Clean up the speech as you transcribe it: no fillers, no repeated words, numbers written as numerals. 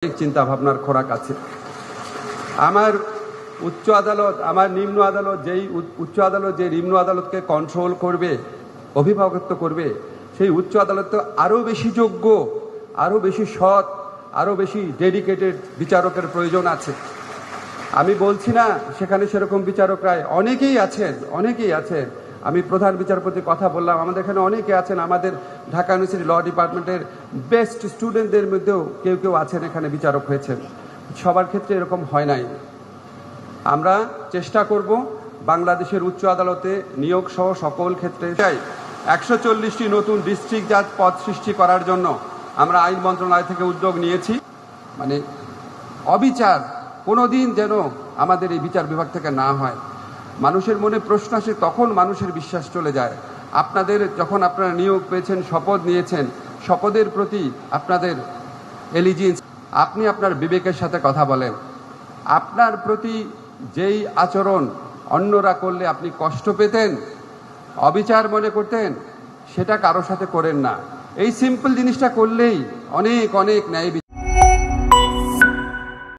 চিন্তা ভাবনার খোরাক আছে। আমার উচ্চ আদালত, আমার নিম্ন আদালত, উচ্চ আদালত যে নিম্ন আদালতকে কন্ট্রোল করবে, অভিভাবকত্ব করবে, সেই উচ্চ আদালত তো আরও বেশি যোগ্য, আরও বেশি সৎ, আরও বেশি ডেডিকেটেড বিচারকের প্রয়োজন আছে। আমি বলছি না সেখানে সেরকম বিচারকরা অনেকেই আছেন। আমি প্রধান বিচারপতির কথা বললাম, আমাদের এখানে অনেকে আছেন, আমাদের ঢাকা ইউনিভার্সিটি ল ডিপার্টমেন্টের বেস্ট স্টুডেন্টদের মধ্যেও কেউ আছেন এখানে বিচারক হয়েছেন। সবার ক্ষেত্রে এরকম হয় নাই। আমরা চেষ্টা করব বাংলাদেশের উচ্চ আদালতে নিয়োগ সহ সকল ক্ষেত্রে 140টি নতুন ডিস্ট্রিক্ট জাজ পদ সৃষ্টি করার জন্য আমরা আইন মন্ত্রণালয় থেকে উদ্যোগ নিয়েছি। মানে অবিচার কোনোদিন যেন আমাদের এই বিচার বিভাগ থেকে না হয়। মানুষের মনে প্রশ্ন আসে, তখন মানুষের বিশ্বাস চলে যায়। যখন আপনারা নিয়োগ পেয়েছেন, শপথ নিয়েছেন, শপথের প্রতি আপনাদের এলিজিয়েন্স, আপনি আপনার বিবেকের সাথে কথা বলেন। আপনার প্রতি যেই আচরণ অন্যরা করলে আপনি কষ্ট পেতেন, অবিচার মনে করতেন, সেটা কারোর সাথে করেন না। এই সিম্পল জিনিসটা করলেই অনেক ন্যায়